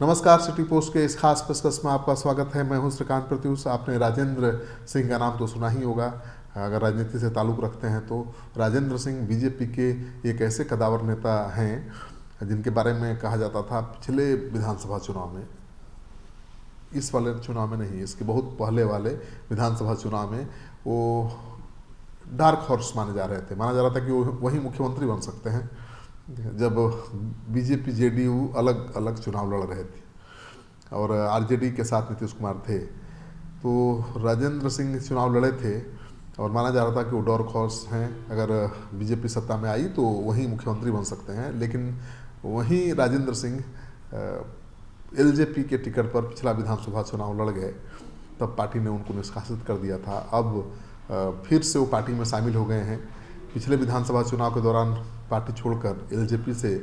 नमस्कार, city post के इस खास पेशकश में आपका स्वागत है। मैं हूं श्रीकांत प्रत्युष। आपने राजेंद्र सिंह का नाम तो सुना ही होगा। अगर राजनीति से ताल्लुक़ रखते हैं तो राजेंद्र सिंह बीजेपी के एक ऐसे कदावर नेता हैं जिनके बारे में कहा जाता था पिछले विधानसभा चुनाव में, इस वाले चुनाव में नहीं, इसके बहुत पहले वाले विधानसभा चुनाव में वो डार्क हॉर्स माने जा रहे थे। माना जा रहा था कि वो वही मुख्यमंत्री बन सकते हैं जब बीजेपी जेडीयू अलग अलग चुनाव लड़ रहे थे और आरजेडी के साथ नीतीश कुमार थे। तो राजेंद्र सिंह चुनाव लड़े थे और माना जा रहा था कि वो डार्क हॉर्स हैं, अगर बीजेपी सत्ता में आई तो वही मुख्यमंत्री बन सकते हैं। लेकिन वहीं राजेंद्र सिंह एलजेपी के टिकट पर पिछला विधानसभा चुनाव लड़ गए, तब पार्टी ने उनको निष्कासित कर दिया था। अब फिर से वो पार्टी में शामिल हो गए हैं। पिछले विधानसभा चुनाव के दौरान पार्टी छोड़कर एलजेपी से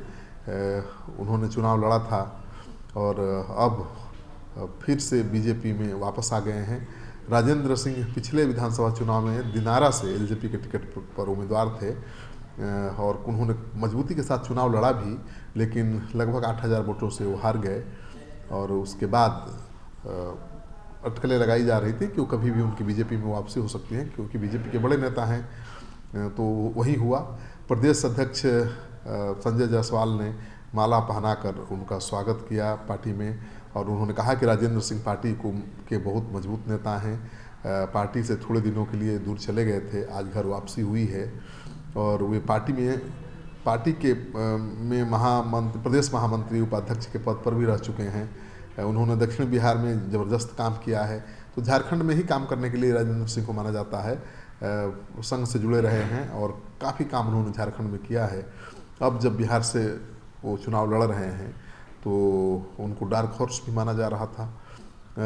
उन्होंने चुनाव लड़ा था और अब फिर से बीजेपी में वापस आ गए हैं। राजेंद्र सिंह पिछले विधानसभा चुनाव में दिनारा से एलजेपी के टिकट पर उम्मीदवार थे और उन्होंने मजबूती के साथ चुनाव लड़ा भी, लेकिन लगभग 8,000 वोटों से वो हार गए। और उसके बाद अटकलें लगाई जा रही थी कि वो कभी भी उनकी बीजेपी में वापसी हो सकती है, क्योंकि बीजेपी के बड़े नेता हैं। तो वही हुआ। प्रदेश अध्यक्ष संजय जायसवाल ने माला पहनाकर उनका स्वागत किया पार्टी में और उन्होंने कहा कि राजेंद्र सिंह पार्टी के बहुत मजबूत नेता हैं। पार्टी से थोड़े दिनों के लिए दूर चले गए थे, आज घर वापसी हुई है और वे पार्टी के प्रदेश महामंत्री उपाध्यक्ष के पद पर भी रह चुके हैं। उन्होंने दक्षिण बिहार में ज़बरदस्त काम किया है, तो झारखंड में ही काम करने के लिए राजेंद्र सिंह को माना जाता है। संघ से जुड़े रहे हैं और काफ़ी काम उन्होंने झारखंड में किया है। अब जब बिहार से वो चुनाव लड़ रहे हैं तो उनको डार्क हॉर्स भी माना जा रहा था।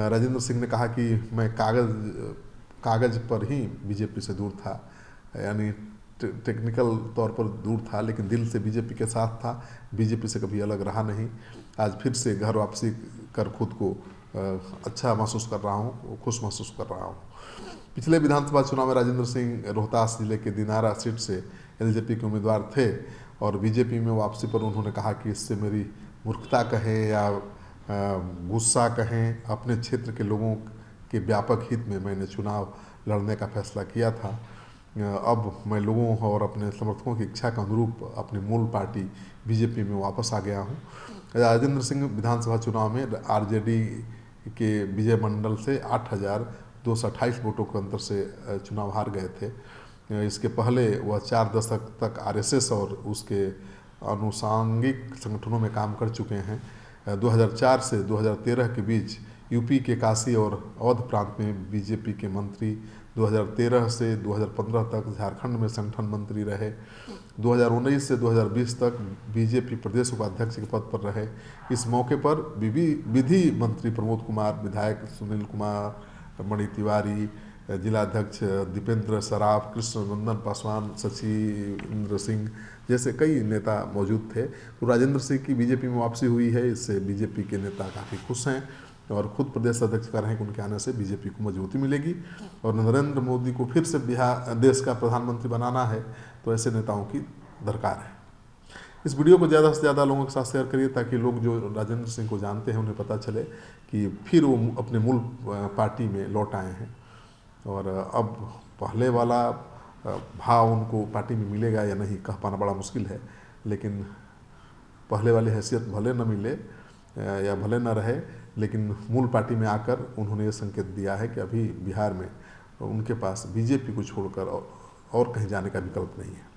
राजेंद्र सिंह ने कहा कि मैं कागज़ पर ही बीजेपी से दूर था, यानी टेक्निकल तौर पर दूर था, लेकिन दिल से बीजेपी के साथ था, बीजेपी से कभी अलग रहा नहीं। आज फिर से घर वापसी कर खुद को अच्छा महसूस कर रहा हूँ, खुश महसूस कर रहा हूँ। पिछले विधानसभा चुनाव में राजेंद्र सिंह रोहतास जिले के दिनारा सीट से एलजेपी के उम्मीदवार थे और बीजेपी में वापसी पर उन्होंने कहा कि इससे मेरी मूर्खता कहें या गुस्सा कहें, अपने क्षेत्र के लोगों के व्यापक हित में मैंने चुनाव लड़ने का फैसला किया था। अब मैं लोगों और अपने समर्थकों की इच्छा के अनुरूप अपनी मूल पार्टी बीजेपी में वापस आ गया हूँ। राजेंद्र सिंह विधानसभा चुनाव में आरजेडी के विजय मंडल से 8,228 वोटों के अंतर से चुनाव हार गए थे। इसके पहले वह 4 दशक तक आरएसएस और उसके अनुषांगिक संगठनों में काम कर चुके हैं। 2004 से 2013 के बीच यूपी के काशी और अवध प्रांत में बीजेपी के मंत्री, 2013 से 2015 तक झारखंड में संगठन मंत्री रहे, 2019 से 2020 तक बीजेपी प्रदेश उपाध्यक्ष के पद पर रहे। इस मौके पर विधि मंत्री प्रमोद कुमार, विधायक सुनील कुमार, मणि तिवारी, जिलाध्यक्ष दीपेंद्र सराफ, कृष्ण नंदन पासवान, सचिंद्र सिंह जैसे कई नेता मौजूद थे। तो राजेंद्र सिंह की बीजेपी में वापसी हुई है, इससे बीजेपी के नेता काफ़ी खुश हैं और खुद प्रदेश अध्यक्ष कर रहे हैं कि उनके आने से बीजेपी को मजबूती मिलेगी और नरेंद्र मोदी को फिर से देश का प्रधानमंत्री बनाना है, तो ऐसे नेताओं की दरकार है। इस वीडियो को ज़्यादा से ज़्यादा लोगों के साथ शेयर करिए ताकि लोग जो राजेंद्र सिंह को जानते हैं उन्हें पता चले कि फिर वो अपने मूल पार्टी में लौट आए हैं और अब पहले वाला भाव उनको पार्टी में मिलेगा या नहीं कह पाना बड़ा मुश्किल है। लेकिन पहले वाली हैसियत भले न मिले या भले न रहे, लेकिन मूल पार्टी में आकर उन्होंने ये संकेत दिया है कि अभी बिहार में उनके पास बीजेपी को छोड़कर और कहीं जाने का विकल्प नहीं है।